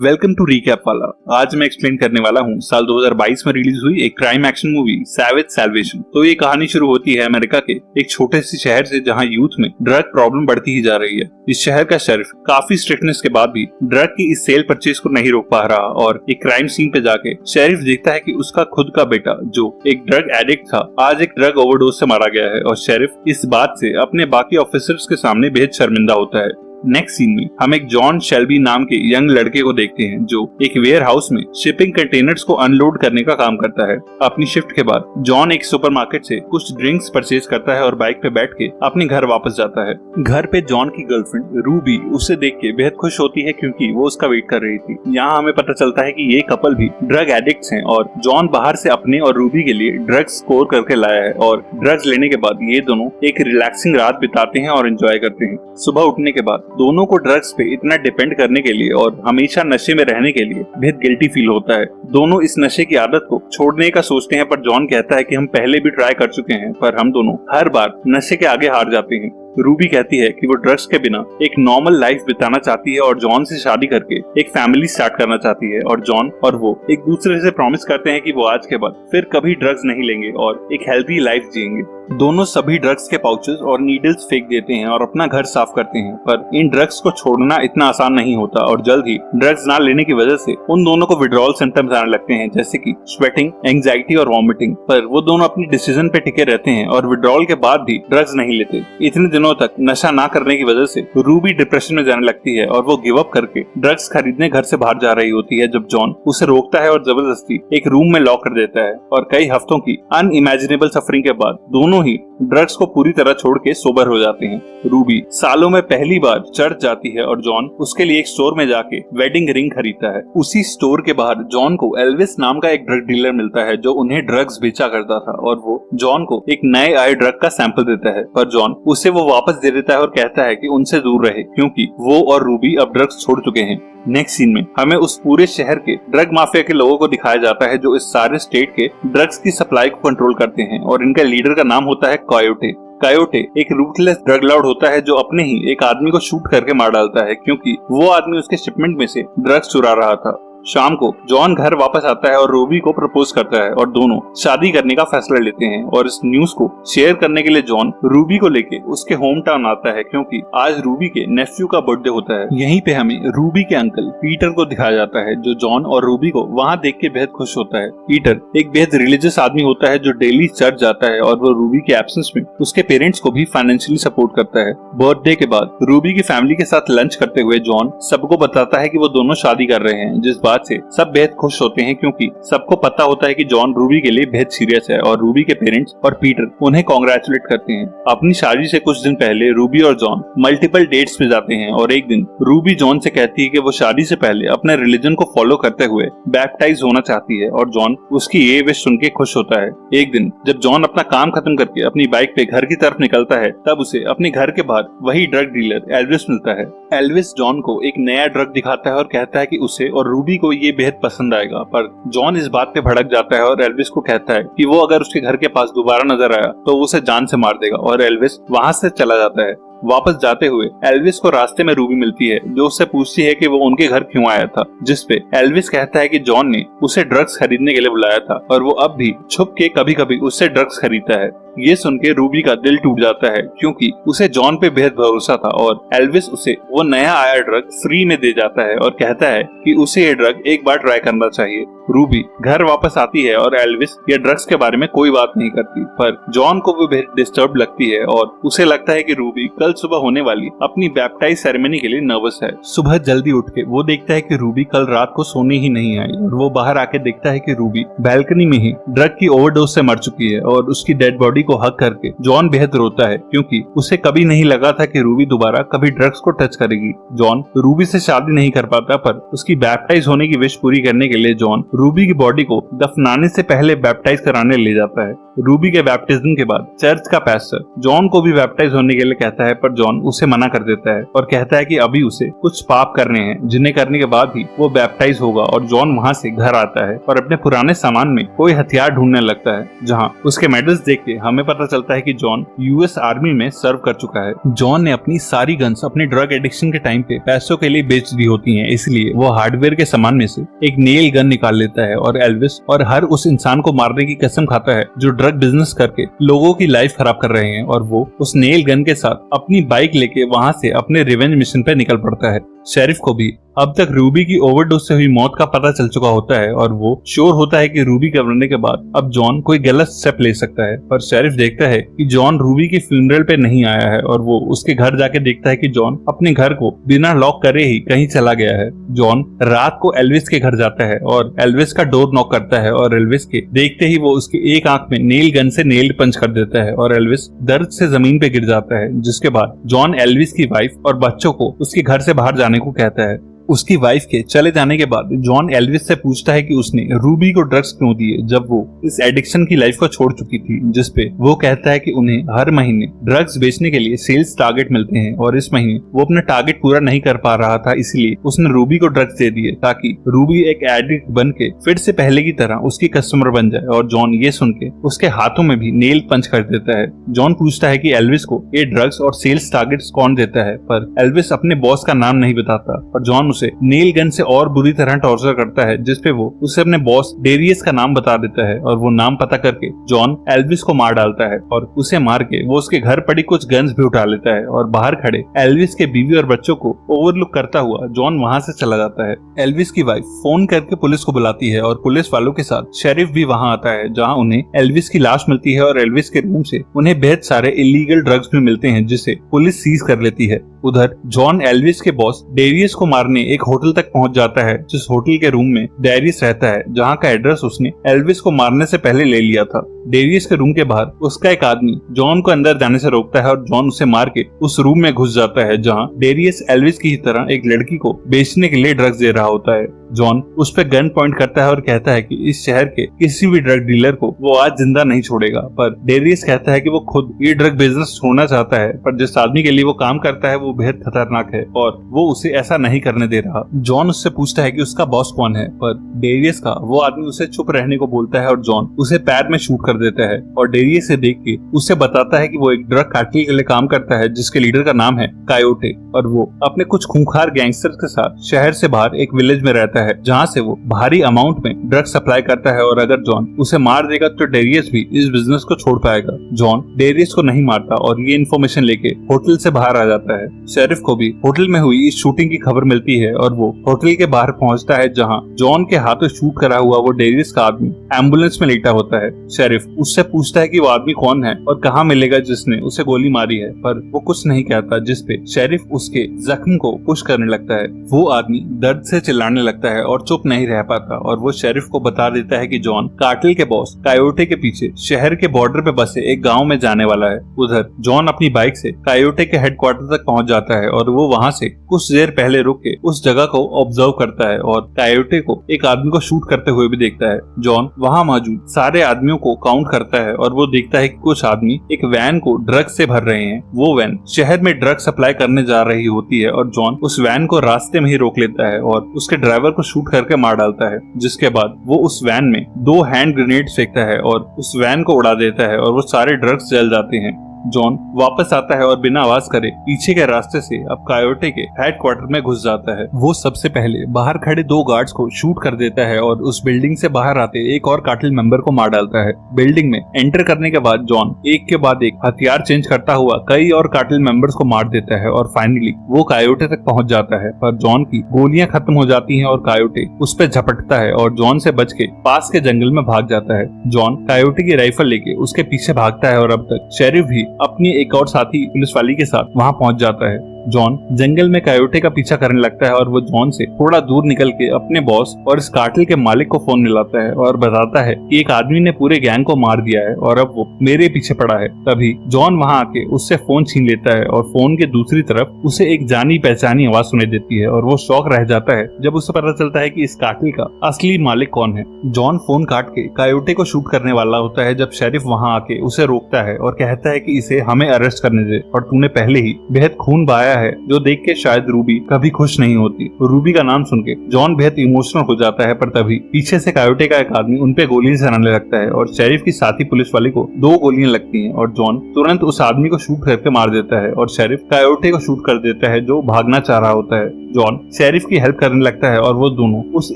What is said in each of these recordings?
Welcome to recap वाला। आज मैं एक्सप्लेन करने वाला हूँ साल 2022 में रिलीज हुई एक crime action movie savage salvation. तो ये कहानी शुरू होती है अमेरिका के एक छोटे से शहर से, जहाँ यूथ में ड्रग प्रॉब्लम बढ़ती ही जा रही है। इस शहर का शेरिफ काफी स्ट्रिक्टनेस के बाद भी ड्रग की इस सेल परचेज को नहीं रोक पा रहा और एक क्राइम सीन पे जाके शेरिफ देखता है कि उसका खुद का बेटा, जो एक ड्रग एडिक्ट था, आज एक ड्रग ओवरडोज से मारा गया है। और शेरिफ इस बात से अपने बाकी ऑफिसर्स के सामने बेहद शर्मिंदा होता है। नेक्स्ट सीन में हम एक जॉन शेल्बी नाम के यंग लड़के को देखते हैं, जो एक वेयर हाउस में शिपिंग कंटेनर्स को अनलोड करने का काम करता है। अपनी शिफ्ट के बाद जॉन एक सुपरमार्केट से कुछ ड्रिंक्स परचेज करता है और बाइक पे बैठ के अपने घर वापस जाता है। घर पे जॉन की गर्लफ्रेंड रूबी उसे देख के बेहद खुश होती है, क्योंकि वो उसका वेट कर रही थी। यहाँ हमें पता चलता है कि ये कपल भी ड्रग एडिक्ट्स हैं और जॉन बाहर से अपने और रूबी के लिए ड्रग्स स्कोर करके लाया है। और ड्रग्स लेने के बाद ये दोनों एक रिलैक्सिंग रात बिताते हैं और एंजॉय करते हैं। सुबह उठने के बाद दोनों को ड्रग्स पे इतना डिपेंड करने के लिए और हमेशा नशे में रहने के लिए बेहद गिल्टी फील होता है। दोनों इस नशे की आदत को छोड़ने का सोचते हैं, पर जॉन कहता है कि हम पहले भी ट्राई कर चुके हैं, पर हम दोनों हर बार नशे के आगे हार जाते हैं। रूबी कहती है कि वो ड्रग्स के बिना एक नॉर्मल लाइफ बिताना चाहती है और जॉन से शादी करके एक फैमिली स्टार्ट करना चाहती है। और जॉन और वो एक दूसरे से प्रॉमिस करते हैं कि वो आज के बाद फिर कभी ड्रग्स नहीं लेंगे और एक हेल्दी लाइफ जिएंगे। दोनों सभी ड्रग्स के पाउचेस और नीडल्स फेंक देते हैं और अपना घर साफ करते हैं, पर इन ड्रग्स को छोड़ना इतना आसान नहीं होता और जल्द ही ड्रग्स ना लेने की वजह से उन दोनों को विड्रॉल सिम्टम्स आने लगते हैं, जैसे कि स्वेटिंग, एंजाइटी और वॉमिटिंग। पर वो दोनों अपनी डिसीजन पे टिके रहते हैं और विड्रॉल के बाद भी ड्रग्स नहीं लेते। इतने दिनों तक नशा ना करने की वजह से रूबी डिप्रेशन में जाने लगती है और वो गिव अप करके ड्रग्स खरीदने घर से बाहर जा रही होती है, जब जॉन उसे रोकता है और जबरदस्ती एक रूम में लॉक कर देता है। और कई हफ्तों की अनइमेजिनेबल सफरिंग के बाद दोनों ही ड्रग्स को पूरी तरह छोड़ के सोबर हो जाते हैं। रूबी सालों में पहली बार चर्च जाती है और जॉन उसके लिए एक स्टोर में जाके वेडिंग रिंग खरीदता है। उसी स्टोर के बाहर जॉन को एल्विस नाम का एक ड्रग डीलर मिलता है, जो उन्हें ड्रग्स बेचा करता था, और वो जॉन को एक नए आए ड्रग का सैंपल देता है। पर जॉन उसे वो वापस दे देता है और कहता है कि उनसे दूर रहे, क्योंकि वो और रूबी अब ड्रग्स छोड़ चुके हैं। नेक्स्ट सीन में हमें उस पूरे शहर के ड्रग माफिया के लोगों को दिखाया जाता है, जो इस सारे स्टेट के ड्रग्स की सप्लाई को कंट्रोल करते हैं। और इनका लीडर का नाम होता है कायोटे। कायोटे एक रूथलेस ड्रग लॉर्ड होता है, जो अपने ही एक आदमी को शूट करके मार डालता है, क्योंकि वो आदमी उसके शिपमेंट में से ड्रग्स चुरा रहा था। शाम को जॉन घर वापस आता है और रूबी को प्रपोज करता है और दोनों शादी करने का फैसला लेते हैं। और इस न्यूज को शेयर करने के लिए जॉन रूबी को लेके उसके होम टाउन आता है, क्योंकि आज रूबी के नेफ्यू का बर्थडे होता है। यहीं पे हमें रूबी के अंकल पीटर को दिखाया जाता है, जो जॉन और रूबी को वहाँ देख के बेहद खुश होता है। पीटर एक बेहद रिलीजियस आदमी होता है, जो डेली चर्च जाता है और वो रूबी के एब्सेंस में उसके पेरेंट्स को भी फाइनेंशियली सपोर्ट करता है। बर्थडे के बाद रूबी की फैमिली के साथ लंच करते हुए जॉन सबको बताता है कि वो दोनों शादी कर रहे हैं, जिस से सब बेहद खुश होते हैं, क्योंकि सबको पता होता है कि जॉन रूबी के लिए बेहद सीरियस है। और रूबी के पेरेंट्स और पीटर उन्हें कॉन्ग्रेचुलेट करते हैं। अपनी शादी से कुछ दिन पहले रूबी और जॉन मल्टीपल डेट्स पे जाते हैं और एक दिन रूबी जॉन से कहती है कि वो शादी से पहले अपने रिलीजन को फॉलो करते हुए बैप्टाइज होना चाहती है, और जॉन उसकी ये विश सुन के खुश होता है। एक दिन जब जॉन अपना काम खत्म करके अपनी बाइक पे घर की तरफ निकलता है, तब उसे अपने घर के बाहर वही ड्रग डीलर एल्विस मिलता है। एल्विस जॉन को एक नया ड्रग दिखाता है और कहता है कि उसे और रूबी को ये बेहद पसंद आएगा। पर जॉन इस बात पे भड़क जाता है और एल्विस को कहता है कि वो अगर उसके घर के पास दोबारा नजर आया तो उसे जान से मार देगा, और एल्विस वहाँ से चला जाता है। वापस जाते हुए एल्विस को रास्ते में रूबी मिलती है, जो उससे पूछती है कि वो उनके घर क्यों आया था, जिसपे एल्विस कहता है कि जॉन ने उसे ड्रग्स खरीदने के लिए बुलाया था और वो अब भी छुप के कभी कभी उससे ड्रग्स खरीदता है। ये सुन के रूबी का दिल टूट जाता है, क्योंकि उसे जॉन पे बेहद भरोसा था और एल्विस उसे वो नया आया ड्रग फ्री में दे जाता है और कहता है कि उसे ये ड्रग एक बार ट्राई करना चाहिए। रूबी घर वापस आती है और एल्विस ये ड्रग्स के बारे में कोई बात नहीं करती, पर जॉन को वो बेहद डिस्टर्ब लगती है और उसे लगता है कि रूबी कल सुबह होने वाली अपनी बैप्टाइज सेरेमनी के लिए नर्वस है। सुबह जल्दी उठ के वो देखता है कि रूबी कल रात को सोने ही नहीं आई, और वो बाहर आके देखता है कि रूबी बैल्कनी में ही ड्रग की ओवरडोज से मर चुकी है। और उसकी डेड बॉडी को हक करके जॉन बेहद रोता है, क्योंकि उसे कभी नहीं लगा था कि रूबी दोबारा कभी ड्रग्स को टच करेगी। जॉन रूबी से शादी नहीं कर पाता, पर उसकी बैप्टाइज होने की विश पूरी करने के लिए जॉन रूबी की बॉडी को दफनाने से पहले बैप्टाइज कराने ले जाता है। रूबी के बैप्टिज्म के बाद चर्च का पास्टर जॉन को भी बैप्टाइज होने के लिए कहता है, पर जॉन उसे मना कर देता है और कहता है कि अभी उसे कुछ पाप करने हैं, जिन्हें करने के बाद ही वो बैप्टाइज होगा। और जॉन वहाँ से घर आता है और अपने पुराने सामान में कोई हथियार ढूंढने लगता है, जहाँ उसके मेडल्स देख के हमें हमें पता चलता है कि जॉन यूएस आर्मी में सर्व कर चुका है। जॉन ने अपनी सारी गन्स अपने ड्रग एडिक्शन के टाइम पे पैसों के लिए बेच दी होती हैं, इसलिए वो हार्डवेयर के सामान में से एक नेल गन निकाल लेता है और एल्विस और हर उस इंसान को मारने की कसम खाता है जो ड्रग बिजनेस करके लोगों की लाइफ खराब कर रहे हैं, और वो उस नेल गन के साथ अपनी बाइक लेके वहां से अपने रिवेंज मिशन पे निकल पड़ता है। शेरिफ को भी अब तक रूबी की ओवरडोज से हुई मौत का पता चल चुका होता है और वो श्योर होता है कि रूबी के मरने के बाद अब जॉन कोई गलत स्टेप ले सकता है, पर शेरिफ देखता है कि जॉन रूबी की फ्यूनरल पे नहीं आया है और वो उसके घर जाके देखता है कि जॉन अपने घर को बिना लॉक करे ही कहीं चला गया है। जॉन रात को एल्विस के घर जाता है और एल्विस का डोर नॉक करता है और एल्विस के देखते ही वो उसकी एक आंख में नेल गन से नेल पंच कर देता है और एल्विस दर्द से जमीन पे गिर जाता है, जिसके बाद जॉन एल्विस की वाइफ और बच्चों को उसके घर से बाहर जाने को कहता है। उसकी वाइफ के चले जाने के बाद जॉन एल्विस से पूछता है कि उसने रूबी को ड्रग्स क्यों दिए जब वो इस एडिक्शन की लाइफ को छोड़ चुकी थी, जिसपे वो कहता है कि उन्हें हर महीने ड्रग्स बेचने के लिए सेल्स टारगेट मिलते हैं और इस महीने वो अपना टारगेट पूरा नहीं कर पा रहा था, इसलिए उसने रूबी को ड्रग्स दे दिए ताकि रूबी एक एडिक्ट बन के फिर से पहले की तरह उसकी कस्टमर बन जाए। और जॉन ये सुन के उसके हाथों में भी नेल पंच कर देता है। जॉन पूछता है कि एल्विस को ये ड्रग्स और सेल्स टारगेट्स कौन देता है, पर एल्विस अपने बॉस का नाम नहीं बताता और जॉन उसे नेल गन से और बुरी तरह टॉर्चर करता है, जिसपे वो उसे अपने बॉस डेरियस का नाम बता देता है और वो नाम पता करके जॉन एल्विस को मार डालता है और उसे मार के वो उसके घर पड़ी कुछ गन्स भी उठा लेता है और बाहर खड़े एल्विस के बीवी और बच्चों को ओवरलुक करता हुआ जॉन वहां से चला जाता है। एल्विस की वाइफ फोन करके पुलिस को बुलाती है और पुलिस वालों के साथ शेरिफ भी वहां आता है, जहां उन्हें एल्विस की लाश मिलती है और एल्विस के रूम से उन्हें बेहद सारे इलीगल ड्रग्स भी मिलते हैं, जिसे पुलिस सीज कर लेती है। उधर जॉन एल्विस के बॉस डेरियस को मारने एक होटल तक पहुंच जाता है, जिस होटल के रूम में डेरियस रहता है, जहां का एड्रेस उसने एल्विस को मारने से पहले ले लिया था। डेरियस के रूम के बाहर उसका एक आदमी जॉन को अंदर जाने से रोकता है और जॉन उसे मार के उस रूम में घुस जाता है, जहां डेरियस एल्विस की तरह एक लड़की को बेचने के लिए ड्रग्स दे रहा होता है। जॉन उस पर गन पॉइंट करता है और कहता है कि इस शहर के किसी भी ड्रग डीलर को वो आज जिंदा नहीं छोड़ेगा, पर डेरियस कहता है कि वो खुद ये ड्रग बिजनेस छोड़ना चाहता है, पर जिस आदमी के लिए वो काम करता है वो बेहद खतरनाक है और वो उसे ऐसा नहीं करने दे रहा। जॉन उससे पूछता है कि उसका बॉस कौन है, पर डेरियस का वो आदमी उसे चुप रहने को बोलता है और जॉन उसे पैर में शूट कर देता है और डेरियस से देख के उसे बताता है कि वो एक ड्रग कार्टेल के लिए काम करता है, जिसके लीडर का नाम है कायोटे, और वो अपने कुछ खूंखार गैंगस्टर्स के साथ शहर से बाहर एक विलेज में रहता है, जहां से वो भारी अमाउंट में ड्रग सप्लाई करता है और अगर जॉन उसे मार देगा तो डेरियस भी इस बिजनेस को छोड़ पाएगा। जॉन डेरियस को नहीं मारता और ये इन्फॉर्मेशन लेके होटल से बाहर आ जाता है। शेरिफ को भी होटल में हुई इस शूटिंग की खबर मिलती है और वो होटल के बाहर पहुंचता है, जहां जॉन के हाथों शूट करा हुआ वो डेरियस का आदमी एम्बुलेंस में लेटा होता है। शेरिफ उससे पूछता है कि वो आदमी कौन है और कहाँ मिलेगा जिसने उसे गोली मारी है, पर वो कुछ नहीं कहता, जिसपे शेरिफ उसके जख्म को पुश करने लगता है। वो आदमी दर्द से चिल्लाने लगता है और चुप नहीं रह पाता और वो शेरिफ को बता देता है कि जॉन कार्टेल के बॉस कायोटे के पीछे शहर के बॉर्डर पे बसे एक गांव में जाने वाला है। उधर जॉन अपनी बाइक से कायोटे के हेडक्वार्टर तक पहुंच जाता है और वो वहां से कुछ देर पहले रुक के उस जगह को ऑब्जर्व करता है और कायोटे को एक आदमी को शूट करते हुए भी देखता है। जॉन वहां मौजूद सारे आदमियों को काउंट करता है और वो देखता है कि कुछ आदमी एक वैन को ड्रग से भर रहे हैं। वो वैन शहर में ड्रग सप्लाई करने जा रही होती है और जॉन उस वैन को रास्ते में ही रोक लेता है और उसके ड्राइवर को शूट करके मार डालता है, जिसके बाद वो उस वैन में 2 हैंड ग्रेनेड फेंकता है और उस वैन को उड़ा देता है और वो सारे ड्रग्स जल जाते हैं। जॉन वापस आता है और बिना आवाज करे पीछे के रास्ते से अब कायोटे के हेडक्वार्टर में घुस जाता है। वो सबसे पहले बाहर खड़े 2 गार्ड्स को शूट कर देता है और उस बिल्डिंग से बाहर आते एक और कार्टेल मेंबर को मार डालता है। बिल्डिंग में एंटर करने के बाद जॉन एक के बाद एक हथियार चेंज करता हुआ कई और कार्टेल मेंबर्स को मार देता है और फाइनली वो कायोटे तक पहुंच जाता है, पर जॉन की गोलियां खत्म हो जाती हैं और कायोटे उस पर झपटता है और जॉन से बच के पास के जंगल में भाग जाता है। जॉन कायोटे की राइफल लेके उसके पीछे भागता है और अब तक शेरिफ भी अपनी एक और साथी पुलिस वाली के साथ वहां पहुंच जाता है। जॉन जंगल में कायोटे का पीछा करने लगता है और वो जॉन से थोड़ा दूर निकल के अपने बॉस और इस कार्टेल के मालिक को फोन मिलाता है और बताता है कि एक आदमी ने पूरे गैंग को मार दिया है और अब वो मेरे पीछे पड़ा है। तभी जॉन वहां आके उससे फोन छीन लेता है और फोन के दूसरी तरफ उसे एक जानी पहचानी आवाज सुनाई देती है और वो शॉक रह जाता है जब उसे पता चलता है कि इस कार्टेल का असली मालिक कौन है। जॉन फोन काट के कायोटे को शूट करने वाला होता है जब शेरिफ वहां आके उसे रोकता है और कहता है कि इसे हमें अरेस्ट करने दे और तूने पहले ही बेहद खून बहाया दिखाया है जो देख के शायद रूबी कभी खुश नहीं होती। रूबी का नाम सुन के जॉन बेहद इमोशनल हो जाता है, पर तभी पीछे से कायोटे का एक आदमी उनपे गोलियां चलाने लगता है और शेरिफ की साथी पुलिस वाले को 2 गोलियां लगती हैं और जॉन तुरंत उस आदमी को शूट करके मार देता है और शेरिफ कायोटे को शूट कर देता है जो भागना चाह रहा होता है। जॉन शेरिफ की हेल्प करने लगता है और वो दोनों उस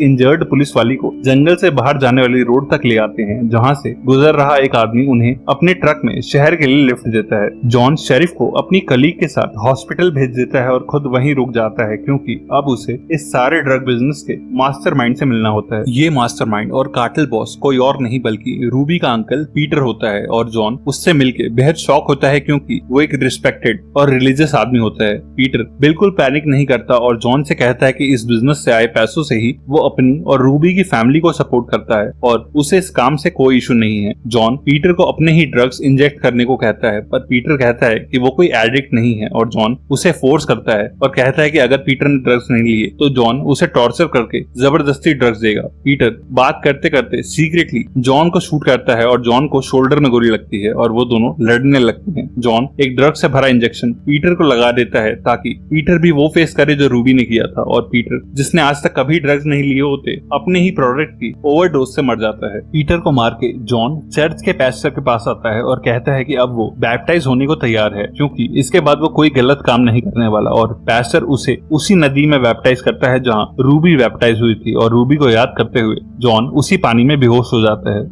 इंजर्ड पुलिस वाली को जंगल से बाहर जाने वाली रोड तक ले आते हैं, जहां से गुजर रहा एक आदमी उन्हें अपने ट्रक में शहर के लिए लिफ्ट देता है। जॉन शेरिफ को अपनी कलीग के साथ हॉस्पिटल भेज देता है और खुद वहीं रुक जाता है क्योंकि अब उसे इस सारे ड्रग बिजनेस के मास्टरमाइंड से मिलना होता है। ये मास्टरमाइंड और कार्टेल बॉस कोई और नहीं बल्कि रूबी का अंकल पीटर होता है और जॉन उससे मिलके बेहद शॉक होता है क्योंकि वो एक रिस्पेक्टेड और रिलीजियस आदमी होता है। पीटर बिल्कुल पैनिक नहीं करता और जॉन से कहता है कि इस बिजनेस से आए पैसों से ही वो अपनी और रूबी की फैमिली को सपोर्ट करता है और उसे इस काम से कोई इशू नहीं है। जॉन पीटर को अपने ही ड्रग्स इंजेक्ट करने को कहता है, पर पीटर कहता है कि वो कोई एडिक्ट नहीं है और जॉन उसे फोर्स करता है और कहता है कि अगर पीटर ने ड्रग्स नहीं लिए तो जॉन उसे टॉर्चर करके जबरदस्ती ड्रग्स देगा। पीटर बात करते करते सीक्रेटली जॉन को शूट करता है और जॉन को शोल्डर में गोली लगती है और वो दोनों लड़ने लगते हैं। जॉन एक ड्रग से भरा इंजेक्शन पीटर को लगा देता है ताकि पीटर भी वो फेस करे जो रूबी ने किया था और पीटर जिसने आज तक कभी ड्रग्स नहीं लिए होते अपने ही प्रोडक्ट की ओवरडोज से मर जाता है। पीटर को मार के जॉन चर्च के पैस्टर के पास आता है और कहता है कि अब वो बैप्टाइज होने को तैयार है क्योंकि इसके बाद वो कोई गलत काम नहीं करने वाला और पैस्टर उसे उसी नदी में बैप्टाइज करता है जहाँ रूबी बैप्टाइज हुई थी और रूबी को याद करते हुए जॉन उसी पानी में बेहोश हो जाता है।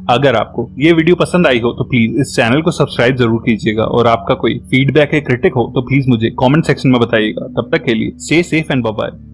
अगर आपको ये वीडियो पसंद आई हो तो प्लीज इस चैनल को सब्सक्राइब जरूर कीजिएगा और आपका कोई फीडबैक या क्रिटिक हो तो प्लीज मुझे कमेंट सेक्शन में बताइएगा। तब तक के लिए stay safe and bye bye.